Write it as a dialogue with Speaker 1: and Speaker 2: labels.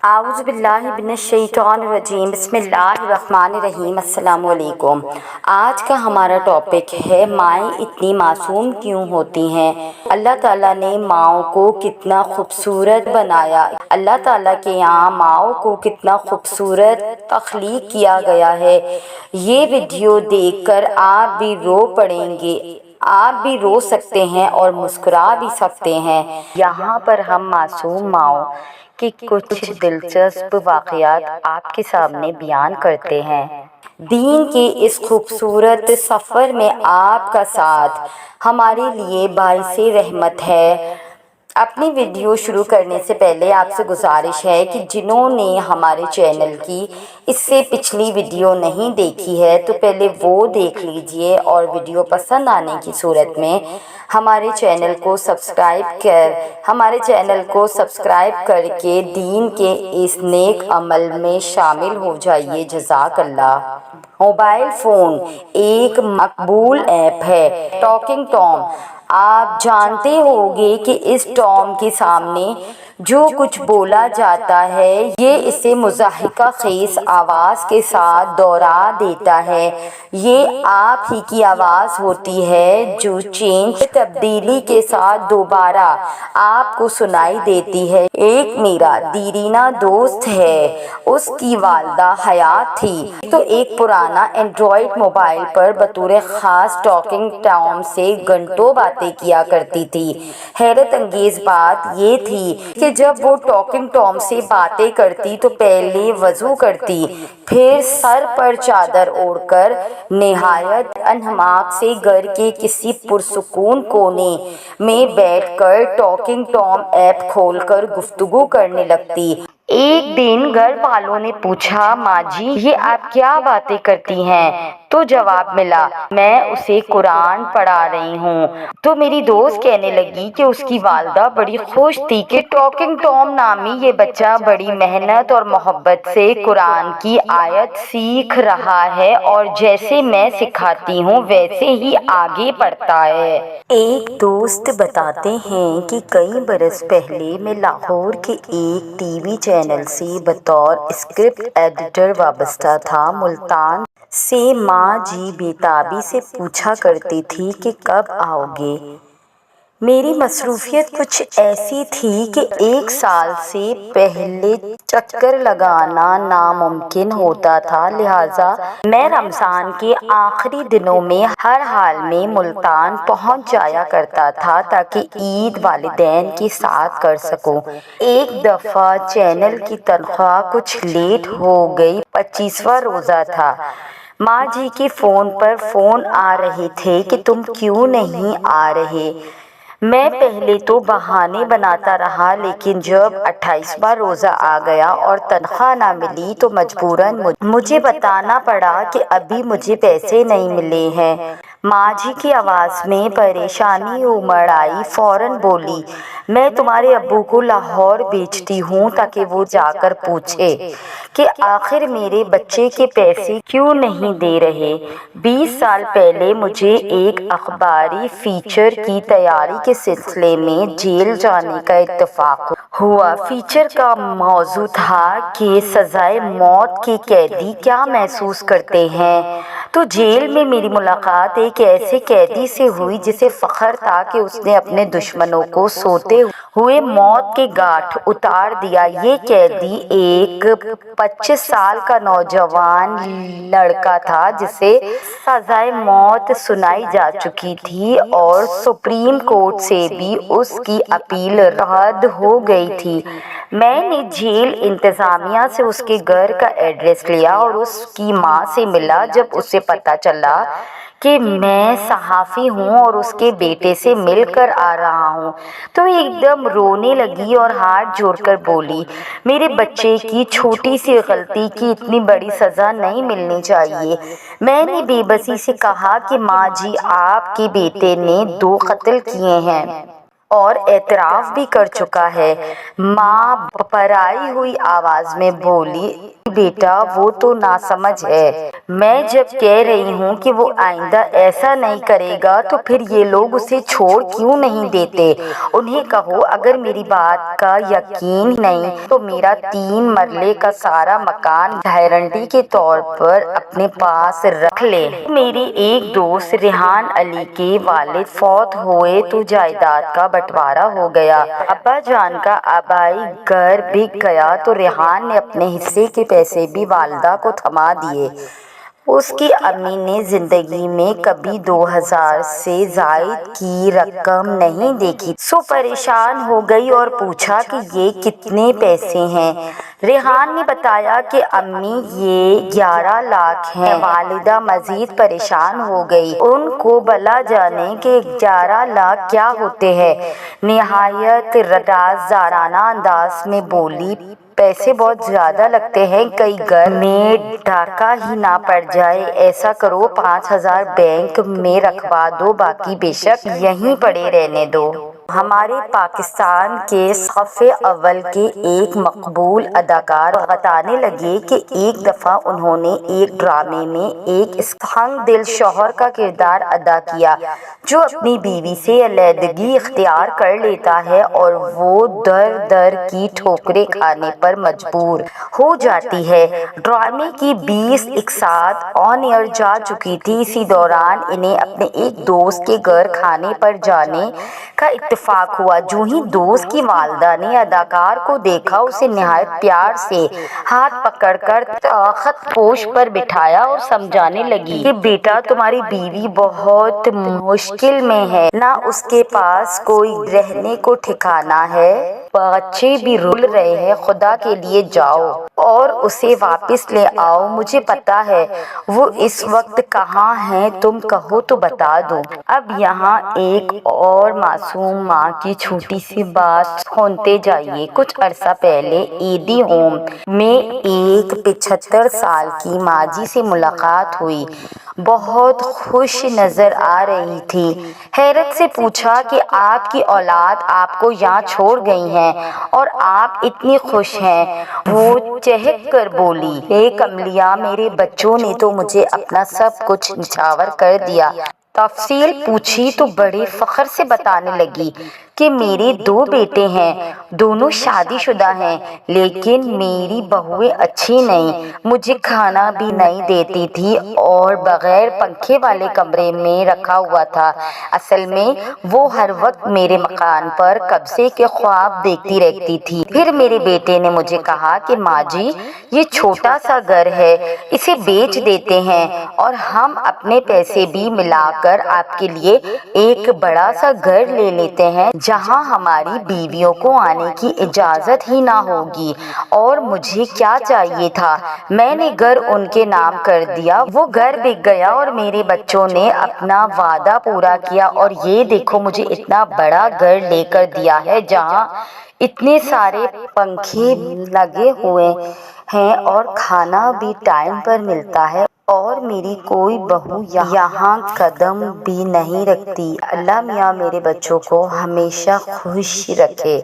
Speaker 1: اعوذ باللہ من الشیطان الرجیم، بسم اللہ الرحمن الرحیم۔ السلام علیکم۔ آج کا ہمارا ٹاپک ہے مائیں اتنی معصوم کیوں ہوتی ہیں۔ اللہ تعالیٰ نے ماؤں کو کتنا خوبصورت بنایا، اللہ تعالیٰ کے یہاں ماؤں کو کتنا خوبصورت تخلیق کیا گیا ہے۔ یہ ویڈیو دیکھ کر آپ بھی رو پڑیں گے، آپ بھی رو سکتے ہیں اور مسکرا بھی سکتے ہیں۔ یہاں پر ہم معصوم ماؤں کہ کچھ دلچسپ واقعات آپ کے سامنے بیان کرتے ہیں۔ دین کے اس خوبصورت سفر میں آپ کا ساتھ ہمارے لیے باعث رحمت ہے۔ اپنی ویڈیو شروع کرنے سے پہلے آپ سے گزارش ہے کہ جنہوں نے ہمارے چینل کی اس سے پچھلی ویڈیو نہیں دیکھی ہے تو پہلے وہ دیکھ لیجئے، اور ویڈیو پسند آنے کی صورت میں ہمارے چینل کو سبسکرائب کر کے دین کے اس نیک عمل میں شامل ہو جائیے۔ جزاک اللہ۔ موبائل فون ایک مقبول ایپ ہے، ٹاکنگ ٹام۔ آپ جانتے ہوں گے کہ اس ٹام کے سامنے جو کچھ بولا جاتا ہے یہ اسے مضحکہ خیز آواز کے ساتھ دوہرا دیتا ہے۔ یہ آپ ہی کی آواز ہوتی ہے جو چینج تبدیلی کے ساتھ دوبارہ آپ کو سنائی دیتی ہے۔ ایک میرا دیرینہ دوست ہے، اس کی والدہ حیات تھی تو ایک پرانا اینڈرائیڈ موبائل پر بطور خاص ٹاکنگ ٹام سے گھنٹوں باتیں کیا کرتی تھی۔ حیرت انگیز بات یہ تھی کہ جب وہ ٹاکنگ ٹام سے باتیں کرتی تو پہلے وضو کرتی، پھر سر پر چادر اوڑھ کر نہایت انہماک سے گھر کے کسی پرسکون کونے میں بیٹھ کر ٹاکنگ ٹام ایپ کھول کر گفتگو کرنے لگتی۔ ایک دن گھر والوں نے پوچھا، ماں جی یہ آپ کیا باتیں کرتی ہیں؟ تو جواب ملا، میں اسے قرآن پڑھا رہی ہوں۔ تو میری دوست کہنے لگی کہ اس کی والدہ بڑی خوش تھی کہ ٹاکنگ ٹام نامی یہ بچہ بڑی محنت اور محبت سے قرآن کی آیت سیکھ رہا ہے اور جیسے میں سکھاتی ہوں ویسے ہی آگے بڑھتا ہے۔ ایک دوست بتاتے ہیں کہ کئی برس پہلے میں لاہور کے ایک ٹی وی چینل سے بطور اسکرپٹ ایڈیٹر وابستہ تھا۔ ملتان سے ماں جی بےتابی سے پوچھا کرتی تھی کہ کب آؤ گے؟ میری مصروفیت کچھ ایسی تھی کہ ایک سال سے پہلے چکر لگانا ناممکن ہوتا تھا، لہٰذا میں رمضان کے آخری دنوں میں ہر حال میں ملتان پہنچ جایا کرتا تھا تاکہ عید والدین کے ساتھ کر سکوں۔ ایک دفعہ چینل کی تنخواہ کچھ لیٹ ہو گئی، 25واں روزہ تھا۔ ماں جی کے فون پر فون آ رہے تھے کہ تم کیوں نہیں آ رہے؟ میں پہلے تو بہانے بناتا رہا، لیکن جب 28واں روزہ آ گیا اور تنخواہ نہ ملی تو مجبوراً مجھے بتانا پڑا کہ ابھی مجھے پیسے نہیں ملے ہیں۔ ماں جی کی آواز میں پریشانی امڑ آئی، فوراً بولی، میں تمہارے ابو کو لاہور بھیجتی ہوں تاکہ وہ جا کر پوچھے کہ آخر میرے بچے کے پیسے کیوں نہیں دے رہے۔ 20 سال پہلے مجھے ایک اخباری فیچر کی تیاری کے سلسلے میں جیل جانے کا اتفاق ہوا۔ فیچر کا موضوع تھا کہ سزائے موت کے قیدی کیا محسوس کرتے ہیں۔ تو جیل میں میری ملاقات ایک ایسے قیدی سے ہوئی جسے فخر تھا کہ اس نے اپنے دشمنوں کو سوتے ہوئے موت کے گھاٹ اتار دیا۔ یہ قیدی ایک 25 سال کا نوجوان لڑکا تھا جسے سزائے موت سنائی جا چکی تھی اور سپریم کورٹ سے بھی اس کی اپیل رد ہو گئی تھی۔ میں نے جیل انتظامیہ سے اس کے گھر کا ایڈریس لیا اور اس کی ماں سے ملا۔ جب اسے پتہ چلا کہ میں صحافی ہوں اور اس کے بیٹے سے مل کر آ رہا ہوں تو ایک دم رونے لگی اور ہاتھ جوڑ کر بولی، میرے بچے کی چھوٹی سی غلطی کی اتنی بڑی سزا نہیں ملنی چاہیے۔ میں نے بے بسی سے کہا کہ ماں جی آپ کے بیٹے نے 2 قتل کیے ہیں اور اعتراف بھی کر چکا ہے۔ ماں بھرائی ہوئی آواز میں بولی، بیٹا وہ تو ناسمجھ ہے، میں جب کہہ رہی ہوں کہ وہ آئندہ ایسا نہیں کرے گا تو پھر یہ لوگ اسے چھوڑ کیوں نہیں دیتے؟ انہیں کہو اگر میری بات کا یقین نہیں تو میرا 3 مرلے کا سارا مکان گارنٹی کے طور پر اپنے پاس رکھ لے۔ میری ایک دوست ریحان علی کے والد فوت ہوئے تو جائیداد کا بٹوارا ہو گیا۔ ابا جان کا آبائی گھر بک گیا تو ریحان نے اپنے حصے کے پیسے بھی والدہ کو تھما دیے۔ اس کی امی نے زندگی میں کبھی 2000 سے زائد کی رقم نہیں دیکھی، سو پریشان ہو گئی اور پوچھا کہ یہ کتنے پیسے ہیں؟ ریحان نے بتایا کہ امی یہ 11 لاکھ ہیں۔ والدہ مزید پریشان ہو گئی، ان کو بھلا جانے کہ 11 لاکھ کیا ہوتے ہیں۔ نہایت رازدارانہ انداز میں بولی، پیسے بہت زیادہ لگتے ہیں، کئی گھر میں ڈاکہ ہی نہ پڑ جائے۔ ایسا کرو 5000 بینک میں رکھوا دو، باقی بے شک یہیں پڑے رہنے دو۔ ہمارے پاکستان کے صف اول کے ایک مقبول اداکار بتانے لگے کہ ایک دفعہ انہوں نے ایک ڈرامے میں ایک تنگ دل شوہر کا کردار ادا کیا جو اپنی بیوی سے علیحدگی اختیار کر لیتا ہے اور وہ در در کی ٹھوکریں کھانے پر مجبور ہو جاتی ہے۔ ڈرامے کی 20 اقساط آن ایئر جا چکی تھی۔ اسی دوران انہیں اپنے ایک دوست کے گھر کھانے پر جانے کا اتفاق ہوا۔ جو ہی دوست کی والدہ نے اداکار کو دیکھا، اسے نہایت پیار سے ہاتھ پکڑ کر تخت پوش پر بٹھایا اور سمجھانے لگی کہ بیٹا تمہاری بیوی بہت مشکل میں ہے، نہ اس کے پاس کوئی رہنے کو ٹھکانہ ہے، بچے بھی رول رہے ہیں، خدا کے لیے جاؤ اور اسے واپس لے آؤ۔ مجھے پتا ہے وہ اس وقت کہاں ہے، تم کہو تو بتا دوں۔ اب یہاں ایک اور معصوم ماں کی چھوٹی سی بات سنتے جائیے۔ کچھ عرصہ پہلے ایڈی ہوم میں ایک 75 سال کی ماجی سے ملاقات ہوئی۔ بہت خوش نظر آ رہی تھی۔ حیرت سے پوچھا کہ آپ کی اولاد آپ کو یہاں چھوڑ گئی ہیں اور آپ اتنی خوش ہیں؟ وہ چہک کر بولی، اے کملیا، میرے بچوں نے تو مجھے اپنا سب کچھ نچھاور کر دیا۔ تفصیل پوچھی تو بڑے فخر سے بتانے لگی کہ میرے 2 بیٹے ہیں، دونوں شادی شدہ ہیں، لیکن میری بہویں اچھی نہیں، مجھے کھانا بھی نہیں دیتی تھی اور بغیر پنکھے والے کمرے میں رکھا ہوا تھا۔ اصل میں وہ ہر وقت میرے مکان پر قبضے کے خواب دیکھتی رہتی تھی۔ پھر میرے بیٹے نے مجھے کہا کہ ماں جی، یہ چھوٹا سا گھر ہے، اسے بیچ دیتے ہیں اور ہم اپنے پیسے بھی ملا کر آپ کے لیے ایک بڑا سا گھر لے لیتے ہیں جہاں ہماری بیویوں کو آنے کی اجازت ہی نہ ہوگی۔ اور مجھے کیا چاہیے تھا، میں نے گھر ان کے نام کر دیا، وہ گھر بک گیا اور میرے بچوں نے اپنا وعدہ پورا کیا اور یہ دیکھو مجھے اتنا بڑا گھر لے کر دیا ہے جہاں اتنے سارے پنکھے لگے ہوئے ہیں اور کھانا بھی ٹائم پر ملتا ہے اور میری کوئی بہو یہاں قدم بھی نہیں رکھتی۔ اللہ میاں میرے بچوں کو ہمیشہ خوش رکھے۔